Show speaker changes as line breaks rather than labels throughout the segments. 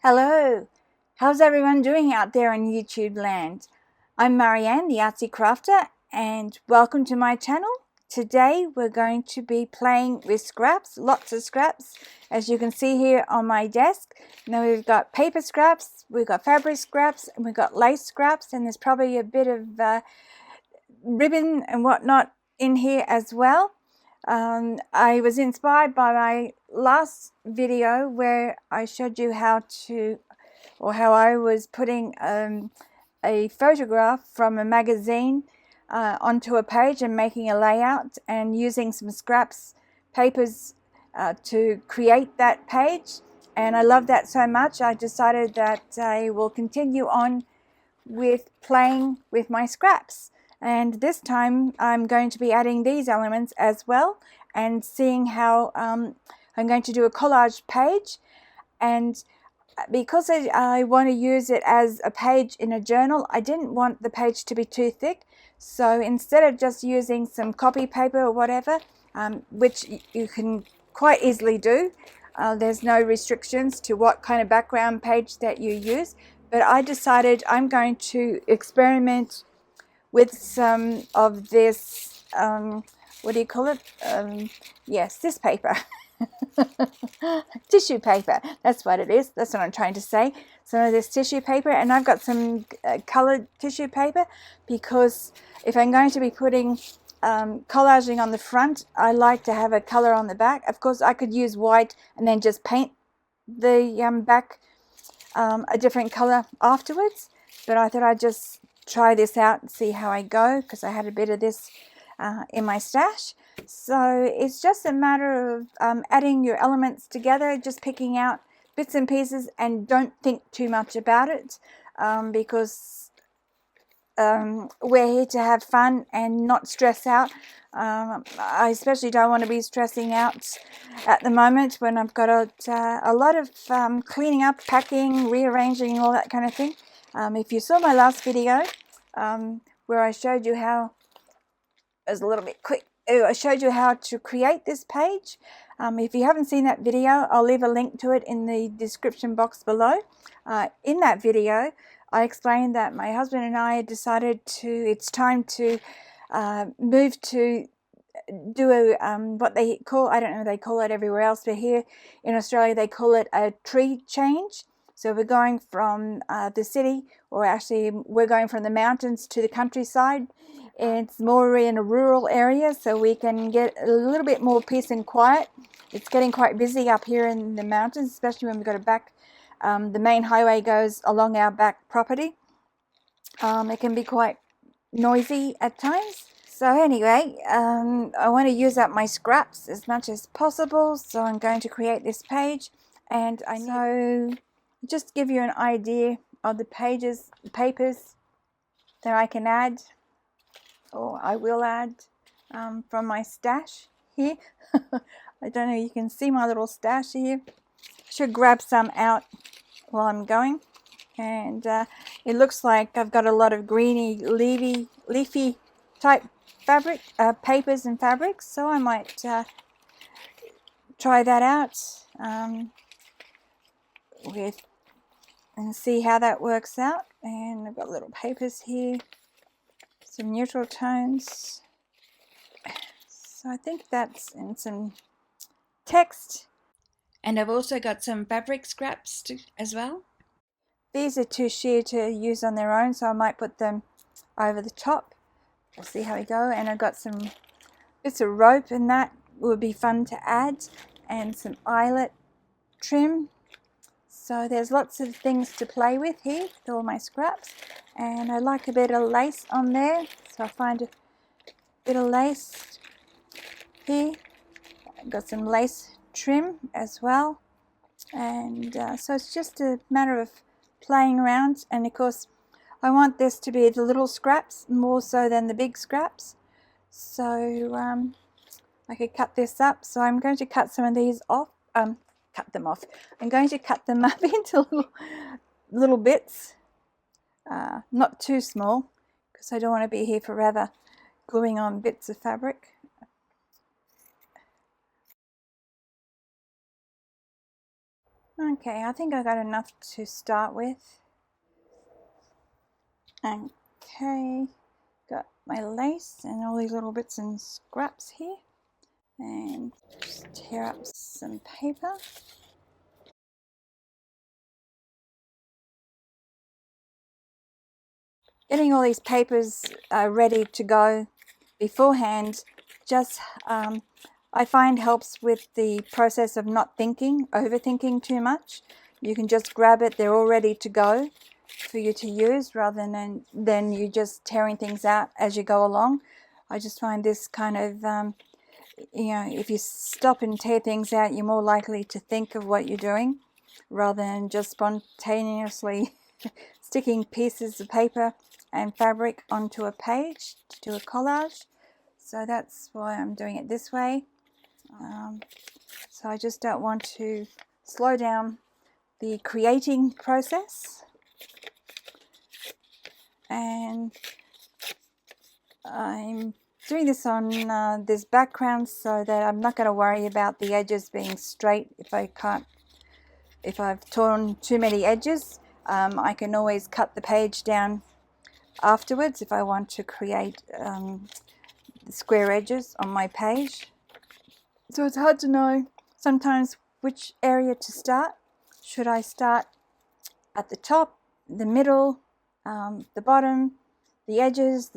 Hello, how's everyone doing out there in YouTube land? I'm Marieanne, the Artsie Crafter, and welcome to my channel. Today we're going to be playing with scraps, lots of scraps, as you can see here on my desk. Now we've got paper scraps, we've got fabric scraps, and we've got lace scraps, and there's probably a bit of ribbon and whatnot in here as well. I was inspired by my last video where I showed you how I was putting a photograph from a magazine onto a page and making a layout and using some scraps papers to create that page, and I love that so much I decided that I will continue on with playing with my scraps. And this time I'm going to be adding these elements as well and seeing how I'm going to do a collage page. And because I want to use it as a page in a journal, I didn't want the page to be too thick. So instead of just using some copy paper or whatever, which you can quite easily do, there's no restrictions to what kind of background page that you use. But I decided I'm going to experiment with some of this, what do you call it? Yes, this paper. Tissue paper, that's what it is. That's what I'm trying to say. Some of this tissue paper, and I've got some colored tissue paper, because if I'm going to be putting collaging on the front, I like to have a color on the back. Of course, I could use white and then just paint the back a different color afterwards, but I thought I'd just try this out and see how I go, because I had a bit of this in my stash. So it's just a matter of adding your elements together, just picking out bits and pieces, and don't think too much about it, because we're here to have fun and not stress out. I especially don't want to be stressing out at the moment when I've got a lot of cleaning up, packing, rearranging, all that kind of thing. If you saw my last video where I showed you how, it was a little bit quick, I showed you how to create this page. If you haven't seen that video, I'll leave a link to it in the description box below. In that video, I explained that my husband and I decided it's time to move to do a what they call, I don't know if they call it everywhere else, but here in Australia they call it a tree change. So we're going from the city, or actually we're going from the mountains to the countryside. It's more in a rural area, so we can get a little bit more peace and quiet. It's getting quite busy up here in the mountains, especially when we've got a back, the main highway goes along our back property. It can be quite noisy at times. So anyway, I want to use up my scraps as much as possible, so I'm going to create this page. And so just give you an idea of the papers that I can add, or I will add, from my stash here. I don't know, you can see my little stash here. I should grab some out while I'm going. And it looks like I've got a lot of greeny, leafy type fabric, papers and fabrics, so I might try that out and see how that works out. And I've got little papers here, some neutral tones, so I think that's in some text. And I've also got some fabric scraps as well. These are too sheer to use on their own, so I might put them over the top. We'll see how we go. And I've got some bits of rope, and that would be fun to add, and some eyelet trim. So there's lots of things to play with here with all my scraps. And I like a bit of lace on there, so I'll find a bit of lace here. I've got some lace trim as well. And so it's just a matter of playing around. And of course I want this to be the little scraps more so than the big scraps. So I could cut this up. So I'm going to cut some of these off. Cut them off. I'm going to cut them up into little bits. Not too small, because I don't want to be here forever gluing on bits of fabric. Okay, I think I got enough to start with. Okay, got my lace and all these little bits and scraps here, and just tear up some paper. Getting all these papers ready to go beforehand just I find helps with the process of not overthinking too much. You can just grab it, they're all ready to go for you to use, rather than you just tearing things out as you go along. I just find this kind of, if you stop and tear things out, you're more likely to think of what you're doing rather than just spontaneously sticking pieces of paper and fabric onto a page to do a collage. So that's why I'm doing it this way. So I just don't want to slow down the creating process, and I'm doing this on this background so that I'm not going to worry about the edges being straight. If I've torn too many edges, I can always cut the page down afterwards if I want to create square edges on my page. So it's hard to know sometimes which area to start. Should I start at the top, the middle, the bottom, the edges?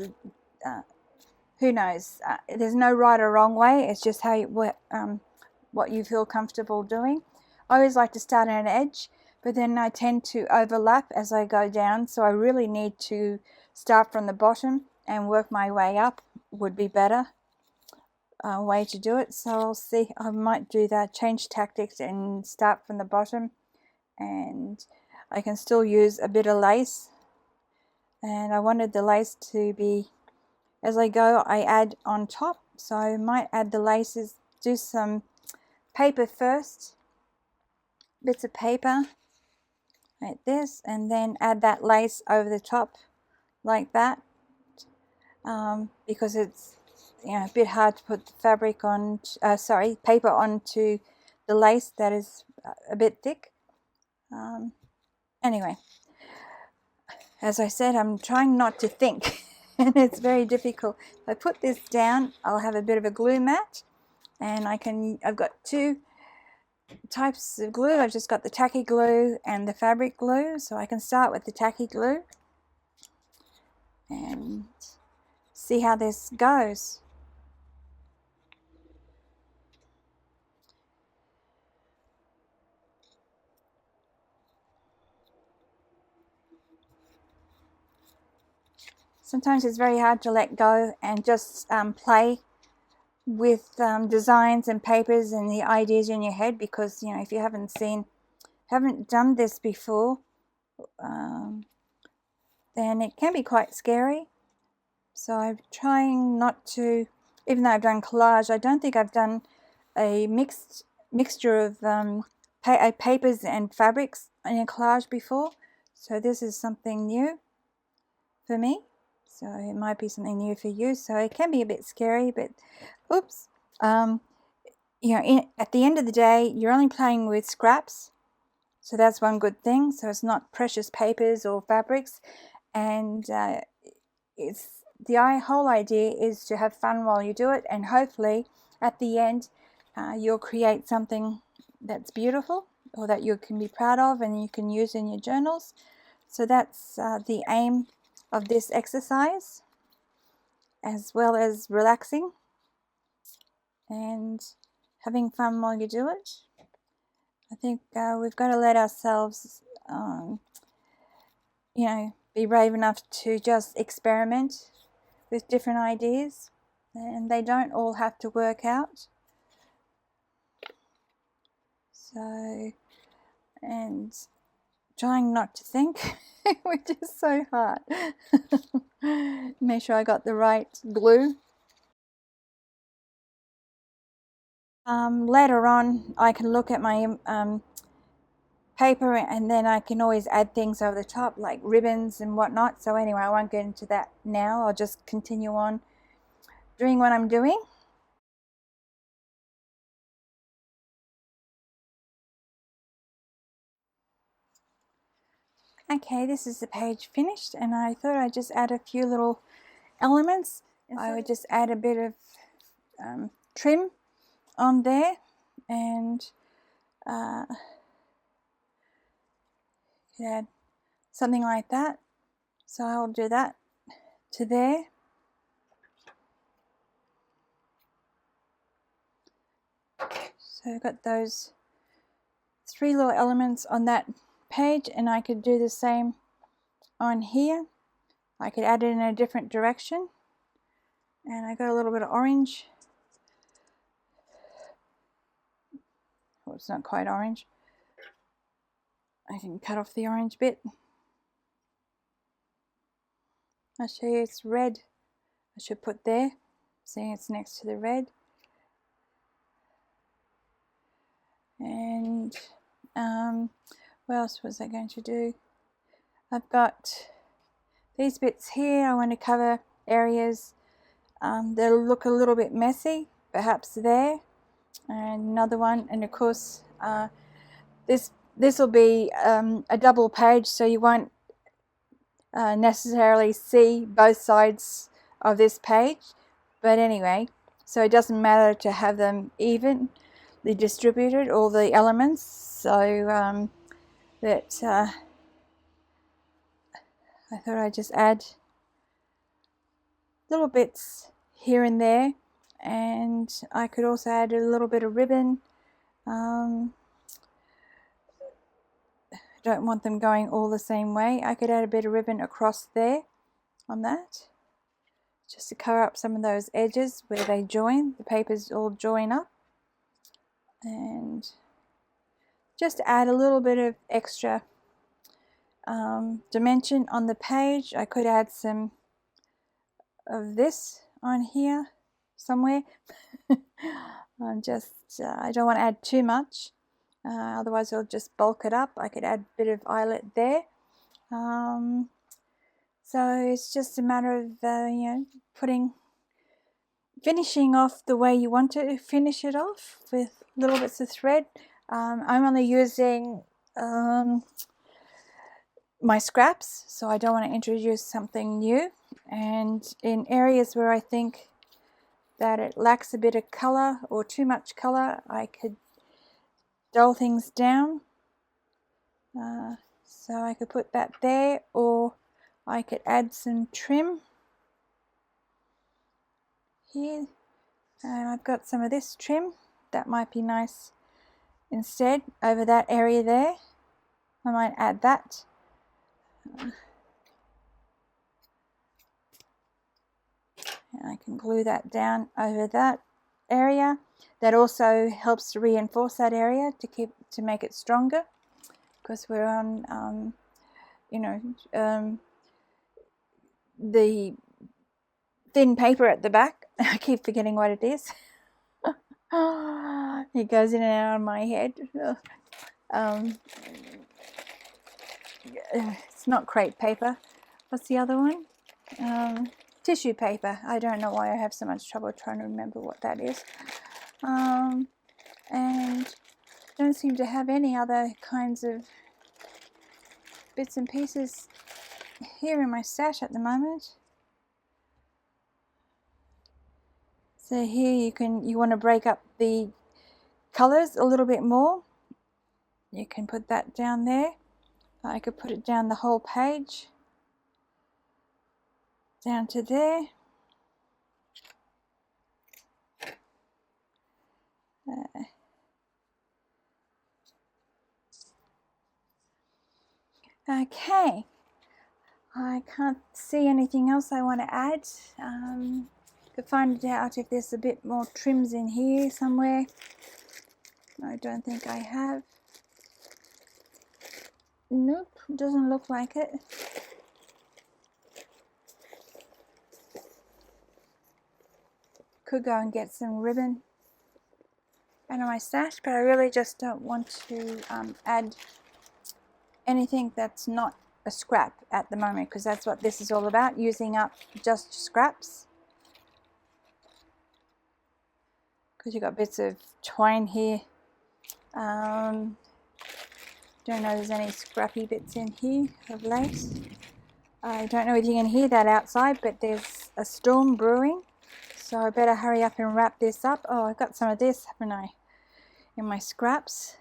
Who knows? There's no right or wrong way. It's just what you feel comfortable doing. I always like to start at an edge, but then I tend to overlap as I go down. So I really need to start from the bottom and work my way up. Would be better way to do it. So I'll see. I might do that, change tactics and start from the bottom, and I can still use a bit of lace. And I wanted the lace to be, as I go, I add on top. So I might add the laces, do some paper first, bits of paper like this, and then add that lace over the top like that, because it's a bit hard to put the fabric on, paper onto the lace that is a bit thick. Anyway, as I said, I'm trying not to think and it's very difficult. If I put this down, I'll have a bit of a glue mat, and I've got two types of glue. I've just got the tacky glue and the fabric glue, so I can start with the tacky glue and see how this goes. Sometimes it's very hard to let go and just play with designs and papers and the ideas in your head, because if you haven't done this before, then it can be quite scary. So I'm trying not to, even though I've done collage, I don't think I've done a mixture of papers and fabrics in a collage before. So this is something new for me. So it might be something new for you. So it can be a bit scary, but oops. At the end of the day, you're only playing with scraps. So that's one good thing. So it's not precious papers or fabrics. And it's the whole idea is to have fun while you do it. And hopefully at the end, you'll create something that's beautiful or that you can be proud of and you can use in your journals. So that's the aim of this exercise, as well as relaxing and having fun while you do it. I think we've got to let ourselves, be brave enough to just experiment with different ideas, and they don't all have to work out. So, and trying not to think, which is so hard. Make sure I got the right glue. Later on, I can look at my paper, and then I can always add things over the top like ribbons and whatnot. So anyway, I won't get into that now. I'll just continue on doing what I'm doing. Okay, this is the page finished, and I thought I'd just add a few little elements. I would just add a bit of trim on there, and add something like that. So I'll do that to there. So I've got those 3 little elements on that page, and I could do the same on here. I could add it in a different direction, and I got a little bit of orange. Well, it's not quite orange. I can cut off the orange bit. I'll show you it's red. I should put there, seeing it's next to the red. And what else was I going to do? I've got these bits here. I want to cover areas that'll look a little bit messy, perhaps there, and another one. And of course, this will be a double page, so you won't necessarily see both sides of this page. But anyway, so it doesn't matter to have them evenly distributed, all the elements, so that I thought I'd just add little bits here and there, and I could also add a little bit of ribbon. Don't want them going all the same way. I could add a bit of ribbon across there on that, just to cover up some of those edges where they join, the papers all join up, and just add a little bit of extra dimension on the page. I could add some of this on here somewhere. I don't want to add too much, otherwise it'll just bulk it up. I could add a bit of eyelet there. So it's just a matter of you know, finishing off the way you want to finish it off with little bits of thread. I'm only using my scraps, so I don't want to introduce something new. And in areas where I think that it lacks a bit of color or too much color, I could dull things down. So I could put that there, or I could add some trim here, and I've got some of this trim that might be nice instead over that area there. I might add that. And I can glue that down over that area. That also helps to reinforce that area to make it stronger, because we're on the thin paper at the back. I keep forgetting what it is. It goes in and out of my head. It's not crepe paper. What's the other one? Tissue paper. I don't know why I have so much trouble trying to remember what that is. And don't seem to have any other kinds of bits and pieces here in my stash at the moment. So here you want to break up the colors a little bit more. You can put that down there. I could put it down the whole page, down to there. Okay, I can't see anything else I want to add. Could find out if there's a bit more trims in here somewhere. I don't think I have. Nope, doesn't look like it. Could go and get some ribbon out of my stash, but I really just don't want to add anything that's not a scrap at the moment, because that's what this is all about, using up just scraps. Because you've got bits of twine here. Don't know if there's any scrappy bits in here of late. I don't know if you can hear that outside, but there's a storm brewing. So I better hurry up and wrap this up. Oh, I've got some of this, haven't I, in my scraps.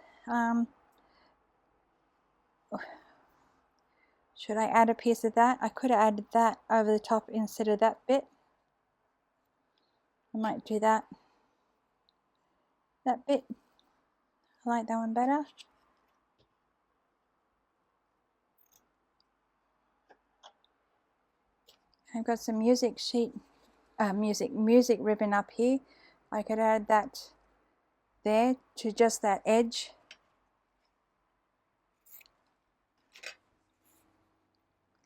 Should I add a piece of that? I could have added that over the top instead of that bit. I might do that. That bit. I like that one better. I've got some music ribbon up here. I could add that there to just that edge.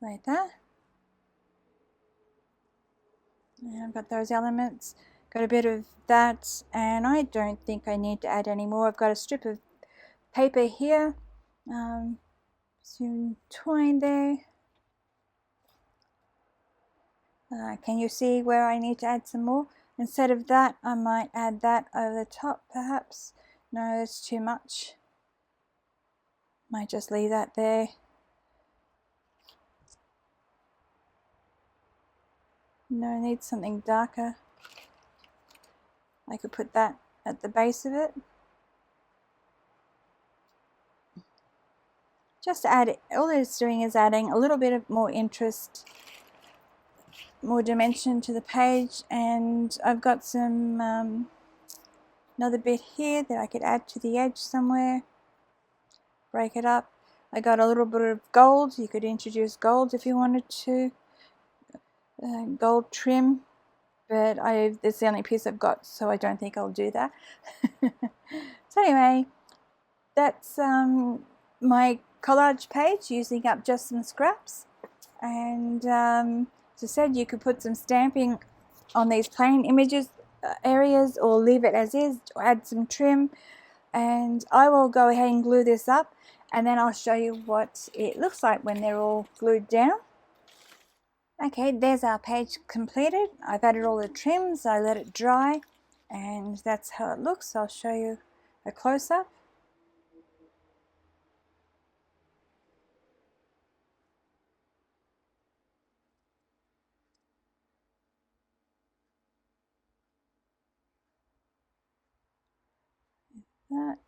Like that. And I've got those elements. Got a bit of that, and I don't think I need to add any more. I've got a strip of paper here. Some twine there. Can you see where I need to add some more? Instead of that, I might add that over the top perhaps. No, that's too much. Might just leave that there. No, I need something darker. I could put that at the base of it. Just add it. All it's doing is adding a little bit of more interest, more dimension to the page. And I've got some another bit here that I could add to the edge somewhere. Break it up. I got a little bit of gold. You could introduce gold if you wanted to. Gold trim, but it's the only piece I've got, so I don't think I'll do that. So anyway, that's my collage page using up just some scraps. And as I said, you could put some stamping on these plain images areas, or leave it as is, or add some trim. And I will go ahead and glue this up, and then I'll show you what it looks like when they're all glued down. Okay, there's our page completed. I've added all the trims, I let it dry, and that's how it looks. I'll show you a close-up. That.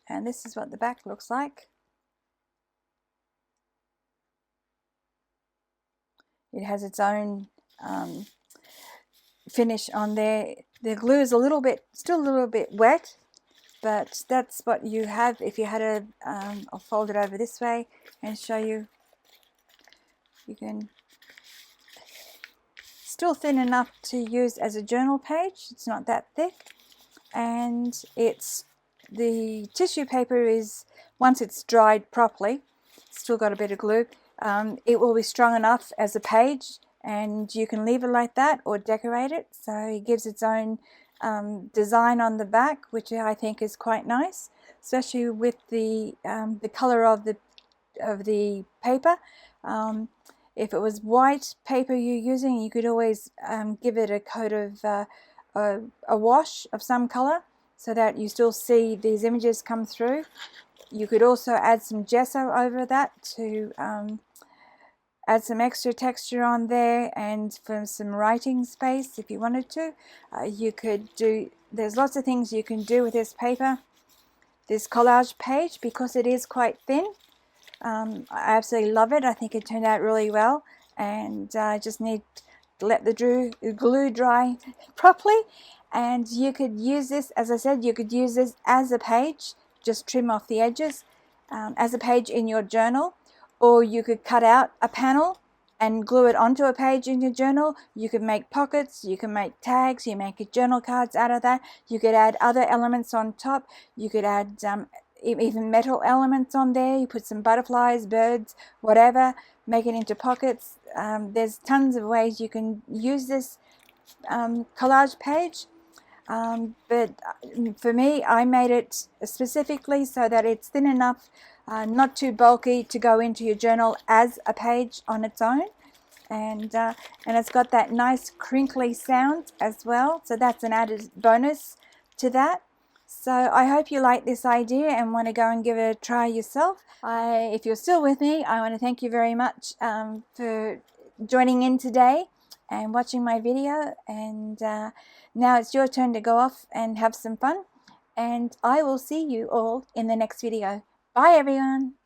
And this is what the back looks like. It has its own finish on there. The glue is still a little bit wet, but that's what you have if you had a, I'll fold it over this way and show you. You can, still thin enough to use as a journal page. It's not that thick, and the tissue paper is, once it's dried properly, still got a bit of glue, it will be strong enough as a page, and you can leave it like that or decorate it. So it gives its own design on the back, which I think is quite nice, especially with the color of the paper. If it was white paper you're using, you could always give it a coat of a wash of some color, so that you still see these images come through. You could also add some gesso over that to add some extra texture on there, and for some writing space if you wanted to. You could do, there's lots of things you can do with this paper, this collage page, because it is quite thin. I absolutely love it. I think it turned out really well, and I just need to let the glue dry properly. And you could use this, as I said, you could use this as a page, just trim off the edges, as a page in your journal, or you could cut out a panel and glue it onto a page in your journal. You could make pockets, you can make tags, you make journal cards out of that. You could add other elements on top. You could add even metal elements on there. You put some butterflies, birds, whatever, make it into pockets. There's tons of ways you can use this collage page. But for me, I made it specifically so that it's thin enough, not too bulky, to go into your journal as a page on its own. And it's got that nice crinkly sound as well, so that's an added bonus to that. So I hope you like this idea and want to go and give it a try yourself. If you're still with me, I want to thank you very much for joining in today and watching my video. And now it's your turn to go off and have some fun. And I will see you all in the next video. Bye everyone.